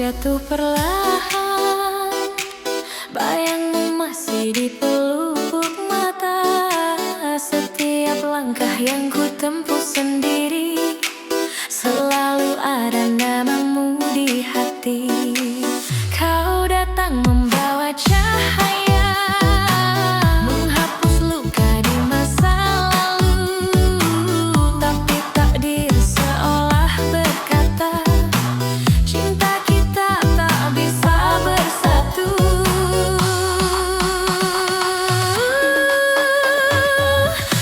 jatuh perlahan, bayangmu masih di pelupuk mata. Setiap langkah yang ku tempuh sendiri, selalu ada namamu di hati. Kau datang membawa cahaya, menghapus luka di masa lalu. Tapi takdir seolah berkata, cinta kita tak bisa bersatu.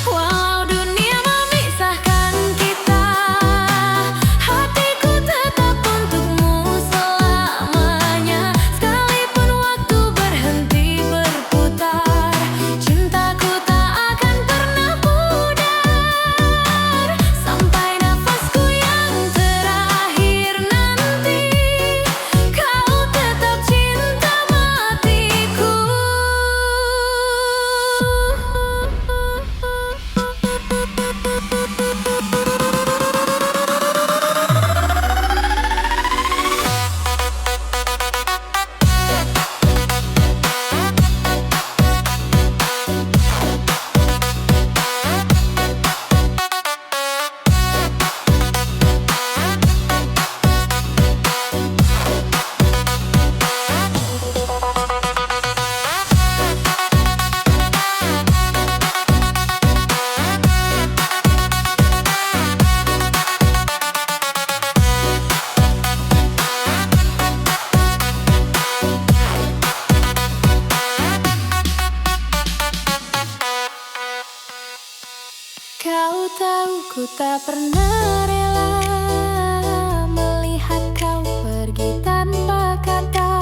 Walau dunia memisahkan kita, hatiku tetap untukmu selamanya. Sekalipun waktu berhenti berputar, cintaku tak akan pernah pudar. Sampai nafasku yang terakhir nanti, kau tetap cinta matiku. Kau tahu ku tak pernah rela melihat kau pergi tanpa kata.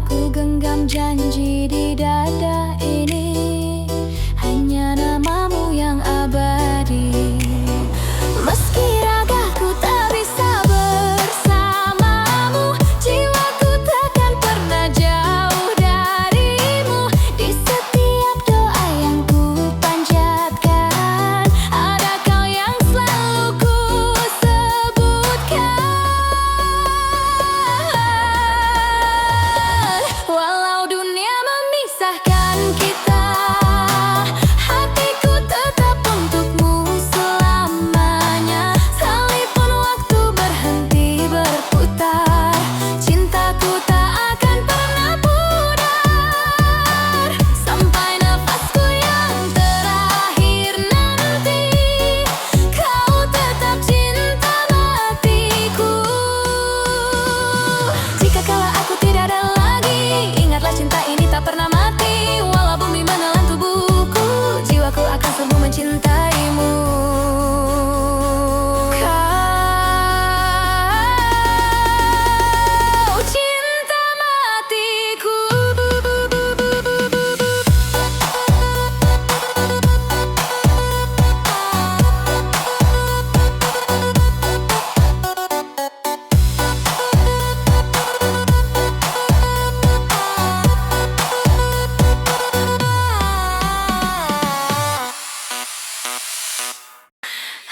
Ku genggam janji di dada ini, hanya namamu yang abadi. Meski ragaku tak bisa bersamamu, jiwaku takkan pernah jauh darimu. Di setiap doa yang ku panjatkan, ada kau yang selalu ku sebutkan. Walau dunia memisahkan kita, hatiku tetap untukmu selamanya. Sekalipun waktu berhenti berputar, cintaku tak akan pernah pudar. Sampai nafasku yang terakhir nanti, kau tetap cinta matiku. Jika kala aku tidak ada lagi, ingatlah cinta ini tak pernah mati. Walau bumi menelan tubuhku, jiwaku akan selalu mencintaimu. Kau cinta matiku.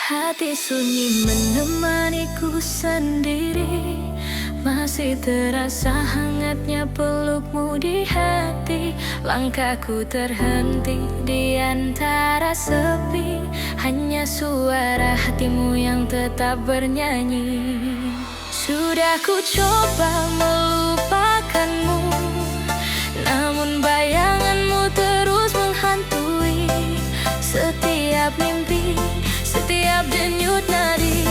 Hati sunyi menemaniku sendiri, masih terasa hangatnya pelukmu di hati. Langkahku terhenti di antara sepi, hanya suara hatimu yang tetap bernyanyi. Sudah ku coba melupakanmu, namun bayanganmu terus menghantui setiap mimpi, setiap denyut nadi.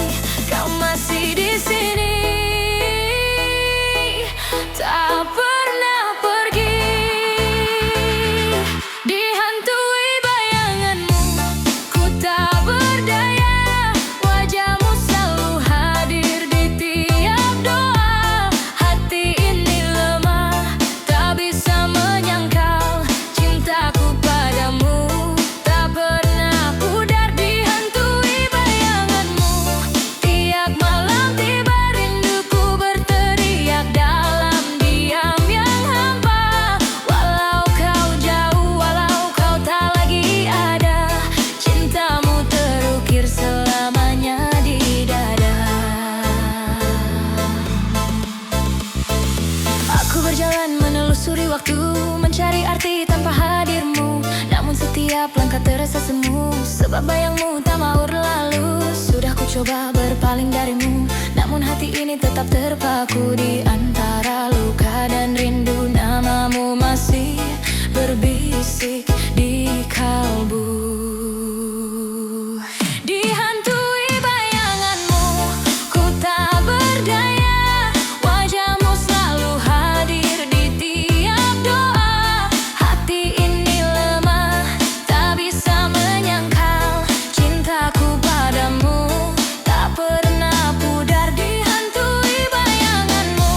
Kau masih di sini, tak pernah pergi. Dihantui bayanganmu, ku tak berdaya. Wajahmu selalu hadir di tiap doa. Hati ini lemah, tak bisa menyangkal. Cintaku padamu tak pernah pudar. Dihantui bayanganmu, tiap malam tiba Sebab bayangmu tak mau berlalu. Sudah ku coba berpaling darimu, namun hati ini tetap terpaku di antara luka dan rindu. Namamu masih berbisik di kalbu. Dihantui bayanganmu, ku tak berdaya. Wajahmu selalu hadir di tiap doa. Hati ini lemah, tak bisa menyangkal. Cintaku padamu tak pernah pudar. Dihantui bayanganmu,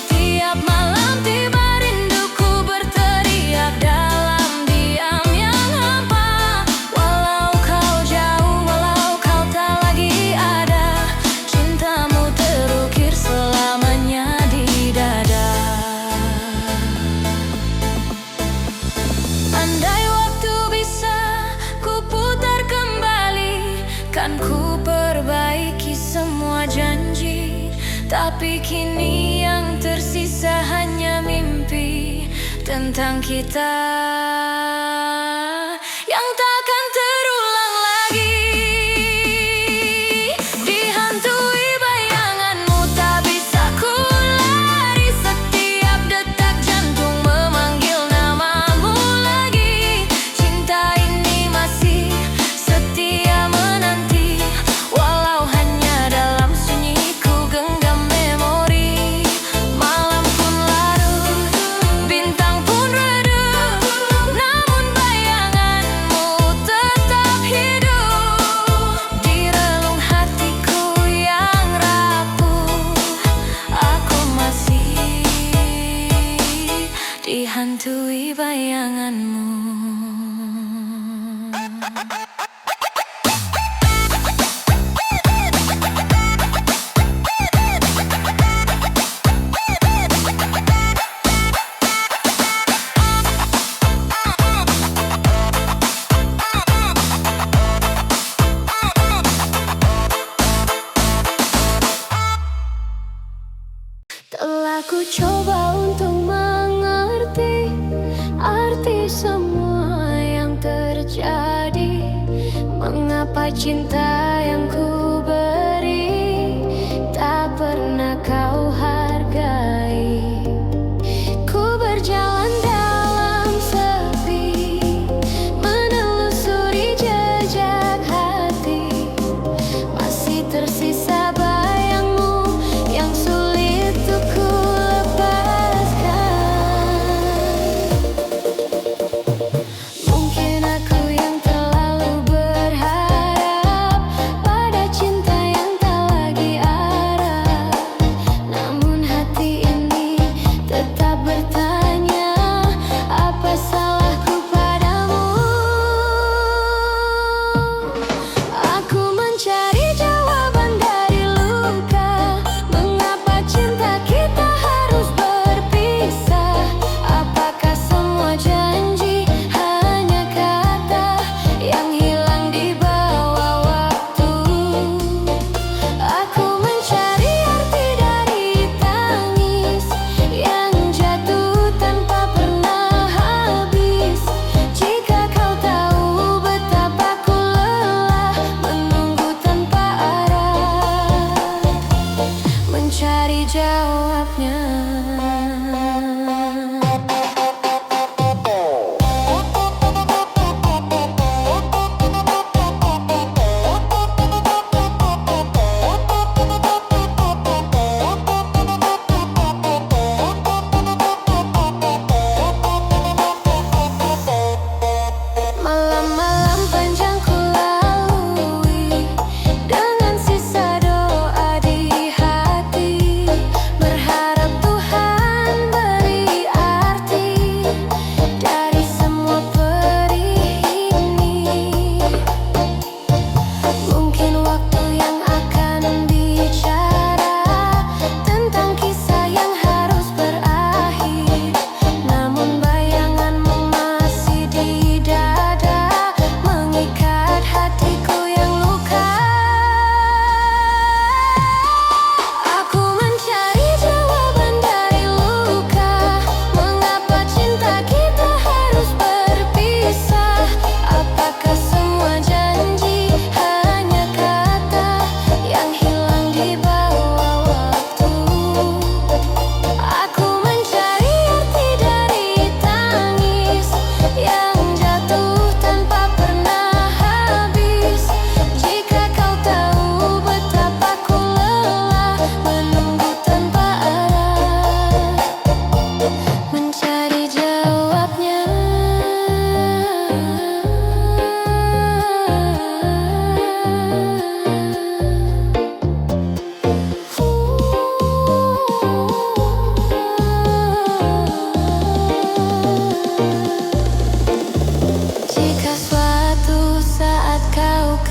tiap malam tiba rinduku berteriak dalam diam yang hampa. Walau kau jauh, walau kau tak lagi ada, cintamu terukir selamanya di dada. Andai waktu bisa ku putar kembali, kan ku perbaiki semua janji. Tapi kini yang tersisa hanya mimpi tentang kita yang takkan terulang lagi. Dihantui bayanganmu, tak bisa ku lari. Setiap detak jantung memanggil namamu lagi. Cinta ini masih setia menanti, walau hanya dalam sunyi ku genggam memori. Malam pun larut, bintang pun redup, namun bayanganmu tetap hidup di relung hatiku yang rapuh. Aku masih dihantui bayanganmu. Telah ku coba untuk mengerti arti semua yang terjadi. Mengapa cinta yang ku beri tak pernah kau hargai? Ku berjalan dalam sepi, menelusuri jejak hati. Masih tersisa bayangmu yang sulit untuk ku lepaskan. Mungkin aku yang terlalu berharap pada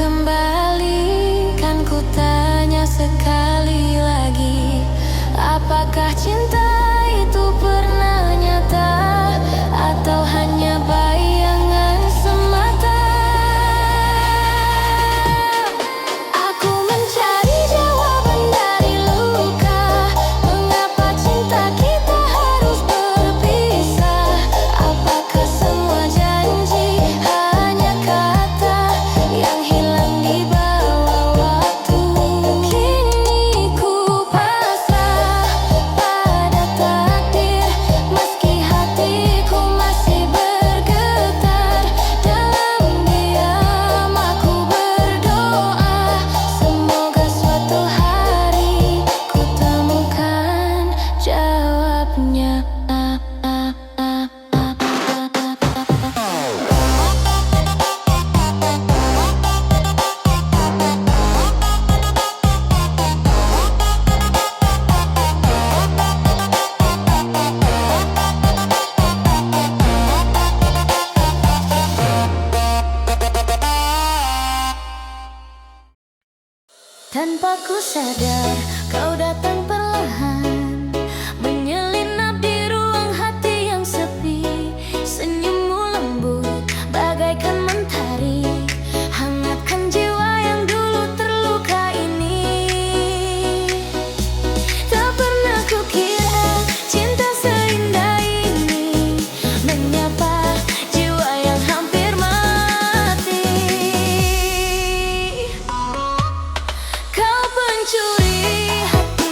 kembali? Kan ku tanya sekali lagi, apakah cinta itu pernah nyata atau hanya bayangan semata? Aku mencari jawaban dari luka. Mengapa cinta kita harus berpisah? Apakah semua janji hanya kata yang hilang di bawah waktu? Kini ku pasrah pada takdir, meski hatiku masih bergetar. Dalam diam aku berdoa, semoga suatu hari ku temukan jawabnya. Tanpa ku sadar, kau datang perlahan, menyelinap di ruang hati yang sepi. Senyummu lembut bagaikan mentari, hangatkan jiwa yang dulu terluka ini. Tak pernah kukira cinta seindah ini, menyapa jiwa yang hampir mati. Kau pencuri hati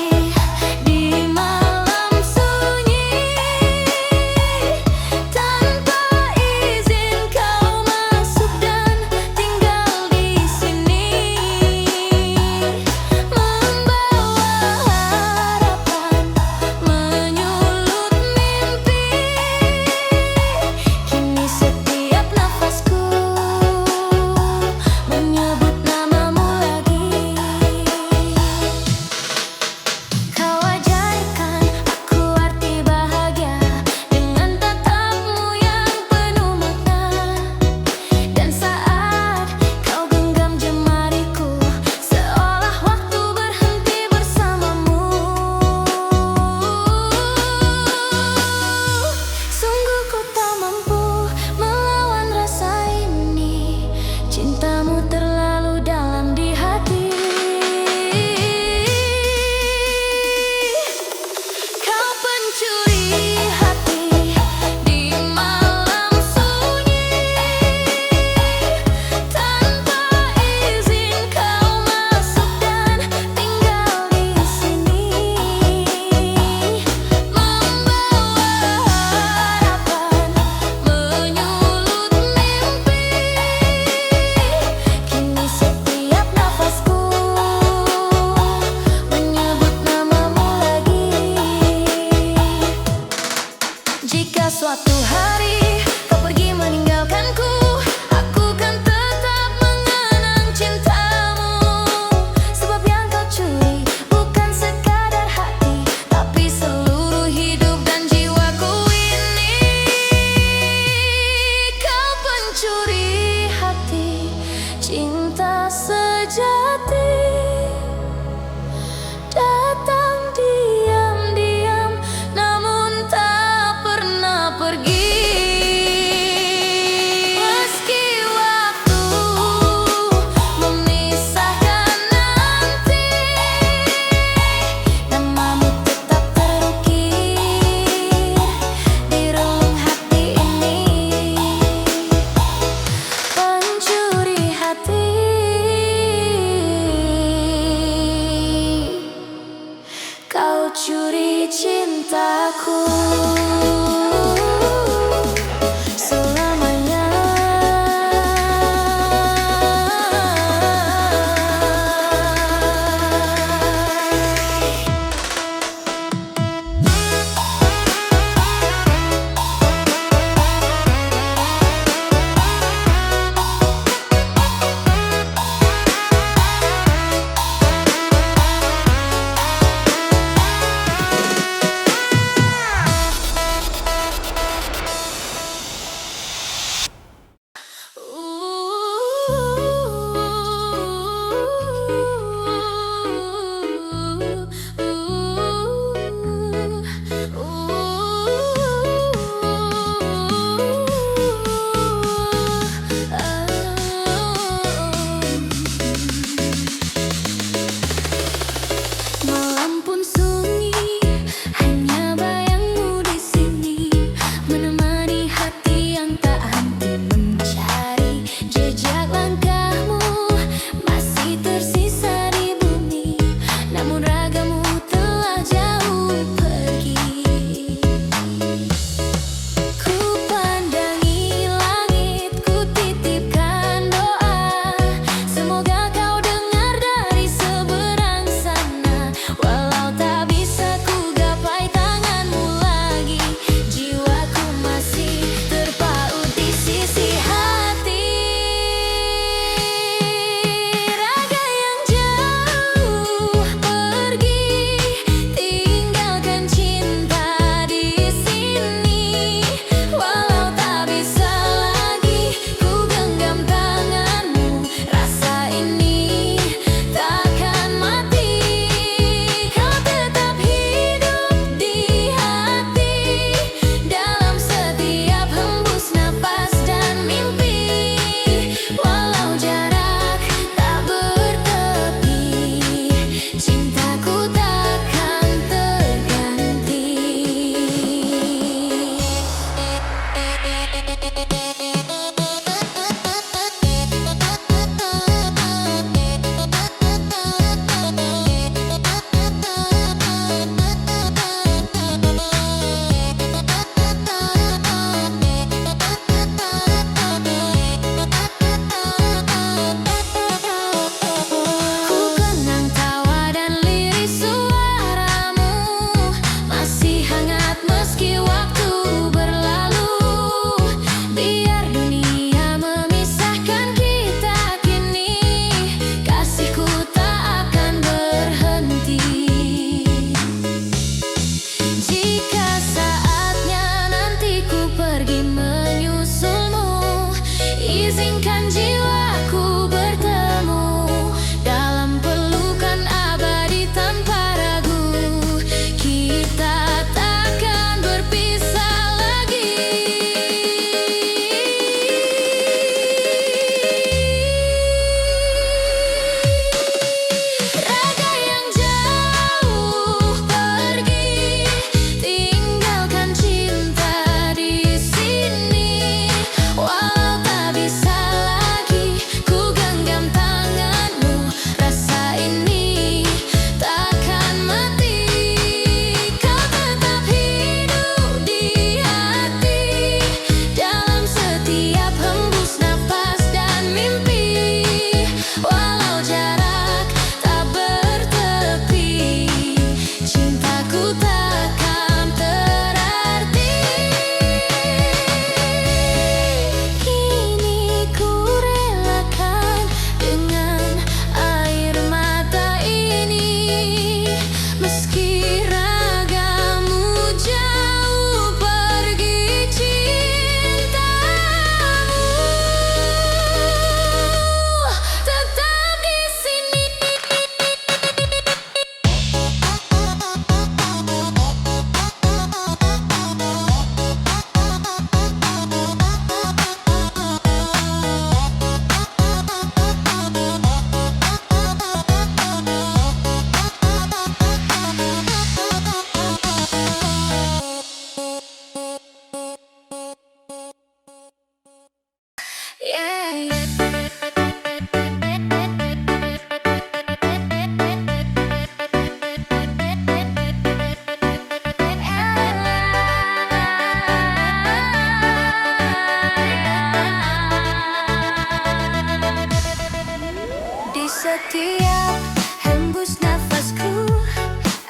setiap hembus nafasku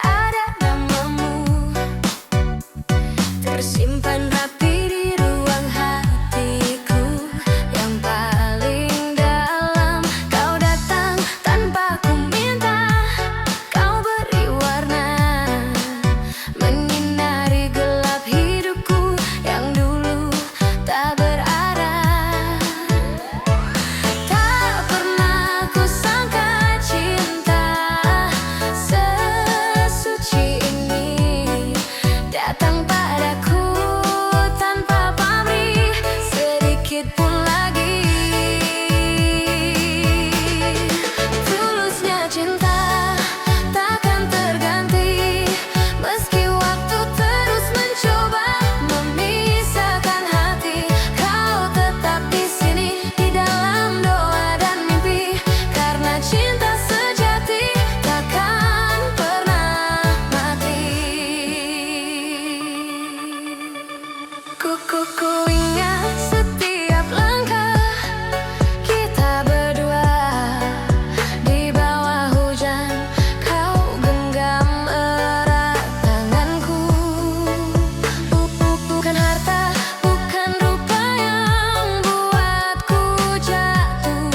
ada namamu, tersimpan rapi di ruang hatiku yang paling dalam. Kau datang tanpa ku minta, kau beri warna, menyinari gelap hidupku yang dulu tak berarah. Tak pernah ku sangka cinta sesuci ini datang padaku tanpa pamrih sedikit pun lagi. Tulusnya cinta takkan terganti, meski waktu terus mencoba memisahkan hati. Kau tetap di sini di dalam doa dan mimpi, karena cinta sejati takkan pernah mati. Ku ingat setiap langkah kita berdua di bawah hujan. Kau genggam erat tanganku. Bukan harta, bukan rupa yang buatku jatuh,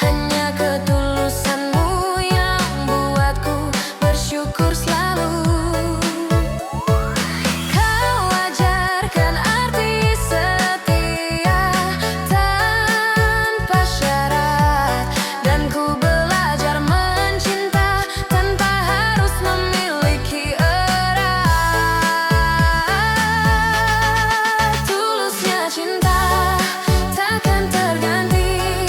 hanya ketulusanmu yang buatku bersyukur selalu. Kau ajarkan arti setia tanpa syarat, dan ku belajar mencinta tanpa harus memiliki erat. Tulusnya cinta takkan terganti,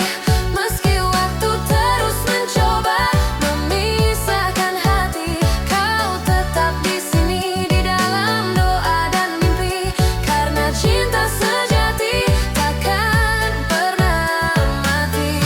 meski waktu terus mencoba memisahkan hati. Kau tetap di sini di dalam doa dan mimpi, karena cinta sejati takkan pernah mati.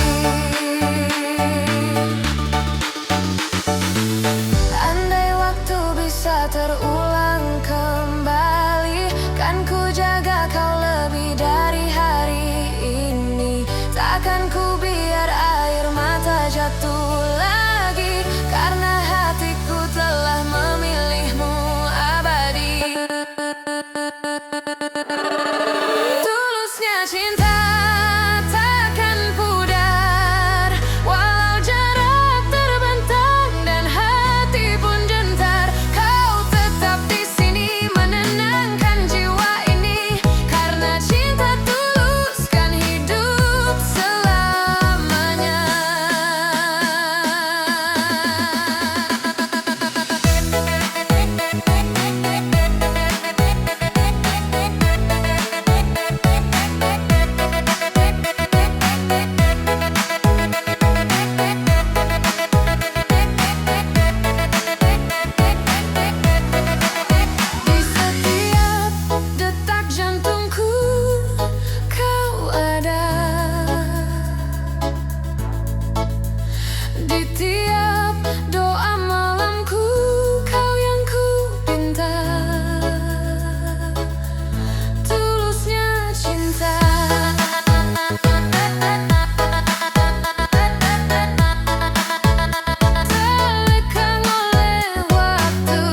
Andai waktu bisa terulang kembali, kan ku jaga kau lebih dari hari ini. Takkan ku biar air mata jatuh lagi, karena hatiku telah memilihmu abadi. Tulusnya cinta takkan pudar, walau jarak terbentang dan hati pun gentar. Kau tetap di sini menenangkan jiwa ini, karena cinta tuluskan hidup selamanya. Di setiap detak jantungku kau ada, di tiap doa malamku kau yang ku pinta. Tulusnya cinta terlekang oleh waktu.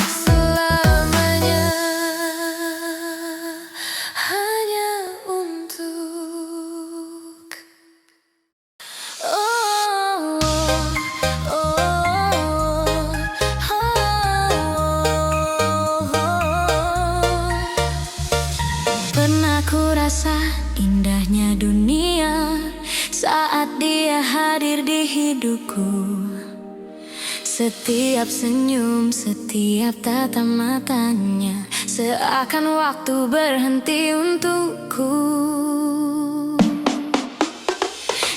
Selamanya hanya untuk pernah ku rasa indahnya dunia saat dia hadir di hidupku. Setiap senyum, setiap tatap matanya seakan waktu berhenti untukku.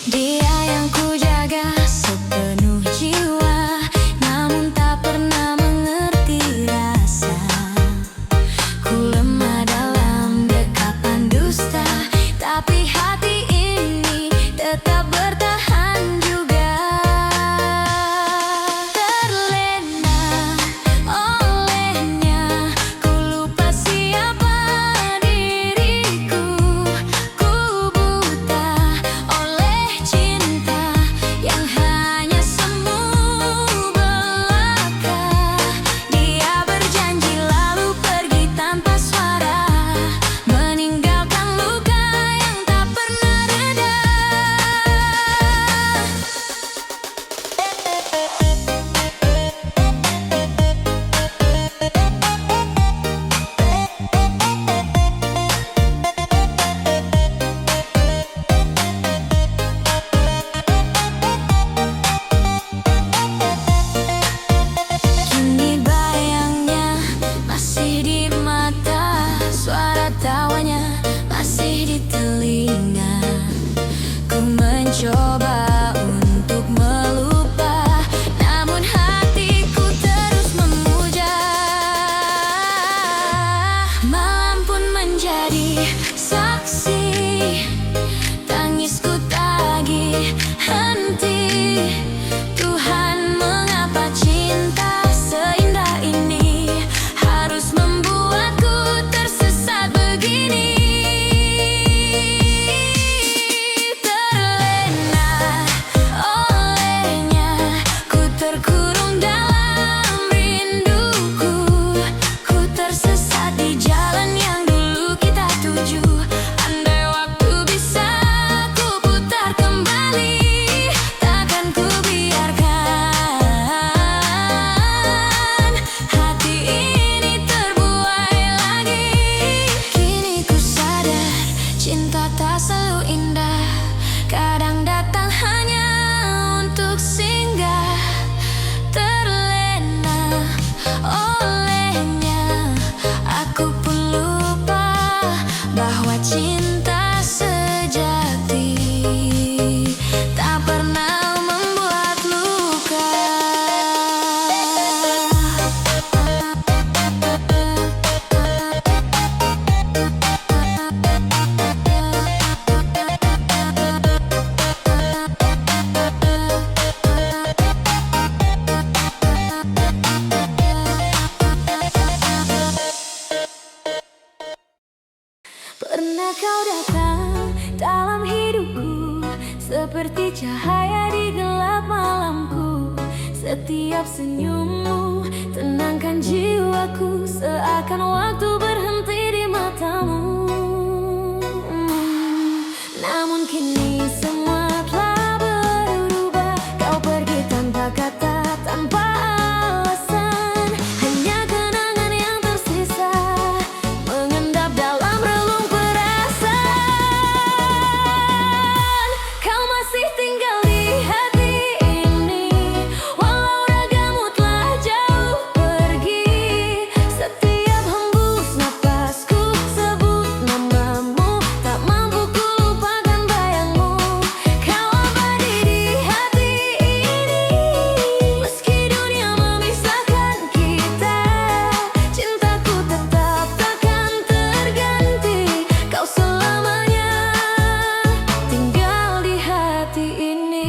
Dia yang ku jaga sepenuh jiwa, namun tak pernah mengerti rasa. Ku lemah dalam dekapan dusta, tapi hati ini tetap bertahan juga. Terlena olehnya, ku lupa siapa menjadi saksi. Tangisku tagih henti. Tuhan, mengapa cinta seindah ini harus membuatku tersesat begini? Terlena olehnya, ku terkurung dalam rinduku. Ku tersesat di jalan yang dulu kita tuju. Andai waktu bisa ku putar kembali, takkan ku biarkan hati ini terbuai lagi. Kini ku sadar cinta tak selalu indah. Kadang datang hanya untuk singgah. Terlena olehnya, aku pun lupa bahwa cinta sejati tak pernah membuat luka. Pernah kau datang dalam hidupku, seperti cahaya di gelap malamku. Setiap senyummu tenangkan jiwaku, seakan waktu berhenti di matamu. Namun kini semua telah berubah. Kau pergi tanpa kata, tanpa alasan. Hanya kenangan yang tersisa mengendap dalam relung perasaan. Kau masih tinggal di hati ini, walau ragamu telah jauh pergi. Setiap hembus napasku sebut namamu, tak mampu ku lupakan bayangmu. Kau abadi di hati ini, meski dunia memisahkan kita. Cintaku tetap takkan terganti. Kau selamanya tinggal di hati ini.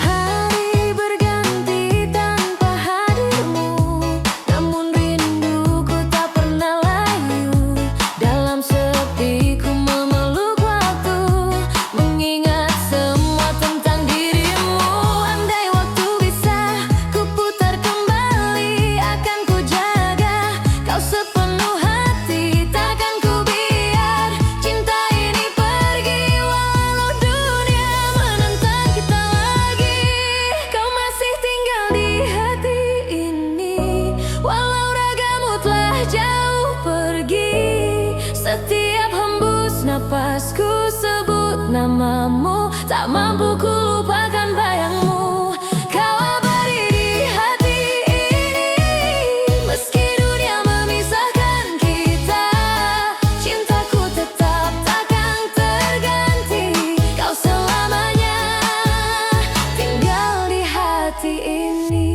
Hari berganti tanpa hadirmu, namun rinduku tak pernah layu. Dalam sepiku memeluk waktu, mengingat semua tentang dirimu. Andai waktu bisa ku putar kembali, akan ku jaga kau sepenuh hati. Takkan ku biar cinta ini pergi, walau dunia menentang kita lagi. Kau masih tinggal di hati ini, walau ragamu telah jauh pergi. Setiap hembus napasku sebut namamu, tak mampu ku lupakan bayangmu. Kau abadi di hati ini, meski dunia memisahkan kita. Cintaku tetap takkan terganti. Kau selamanya tinggal di hati ini.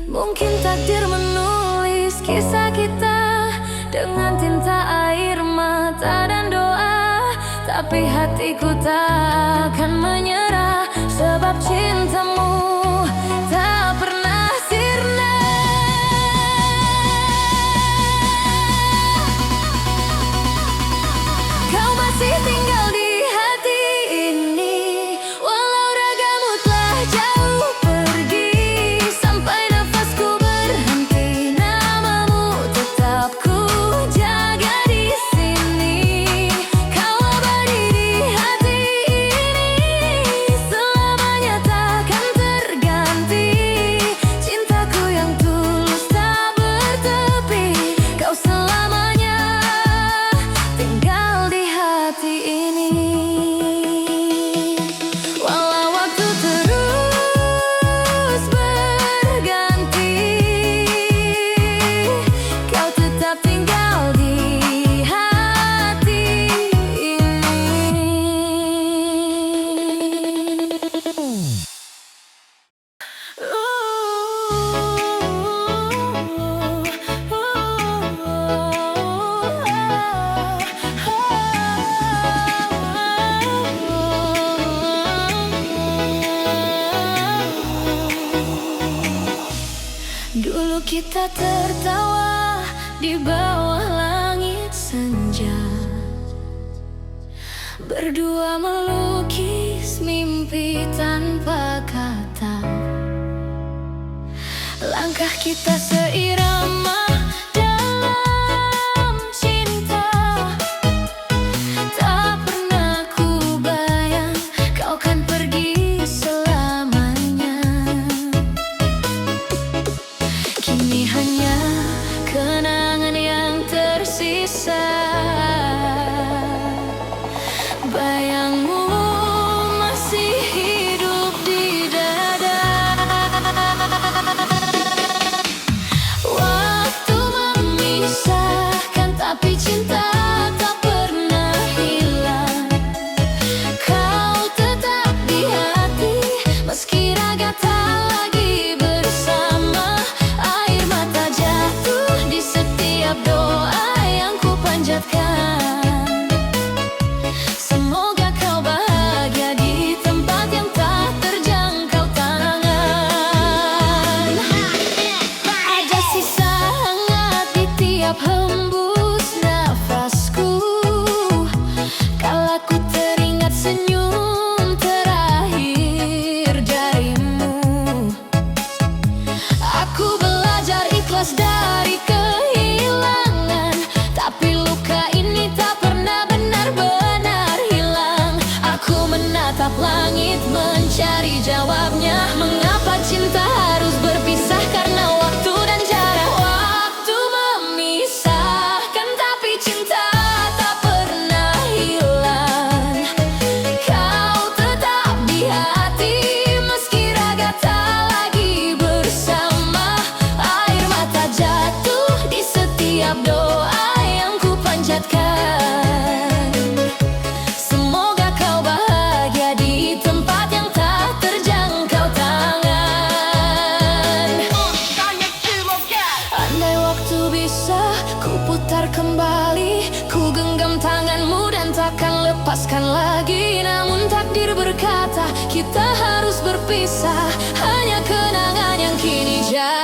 Mungkin takdir menulis kisah kita dengan tinta air mata dan doa, tapi hatiku tak akan menyerah, sebab cintamu tak pernah sirna. Kau masih tinggal di hati ini, walau ragamu telah jauh pergi. Sampai nafasku berhenti, namamu tetap ku jaga di sini. Kau abadi di hati ini, selamanya takkan terganti. kita tertawa di bawah langit senja, berdua melukis mimpi tanpa kata. Langkah kita seirama dalam cinta. Tak pernah ku bayang kau kan pergi selamanya. Kini hanya kenangan yang tersisa. Bayangmu masih hidup di dada. Waktu memisahkan tapi cinta tak pernah hilang. Kau tetap di hati meski raga tak lagi bersama. Air mata jatuh di setiap doa yang ku panjatkan. Semoga kau bahagia di tempat yang tak terjangkau tangan. Ada sisa hangat di tiap hembus nafasku, kala ku teringat senyum terakhir darimu. Aku belajar ikhlas dari kehilangan, tapi luka ini tak pernah benar-benar hilang. Aku menatap langit mencari jawabnya. Mengapa cinta harus berpisah karena waktu dan jarak? Waktu memisahkan tapi cinta tak pernah hilang. Kau tetap di hati meski raga tak lagi bersama. Air mata jatuh di setiap doa yang ku panjatkan. Semoga kau bahagia di tempat yang tak terjangkau tangan. Andai waktu bisa ku putar kembali, ku genggam tanganmu dan takkan lepaskan lagi. Namun takdir berkata kita harus berpisah. Hanya kenangan yang kini jauh.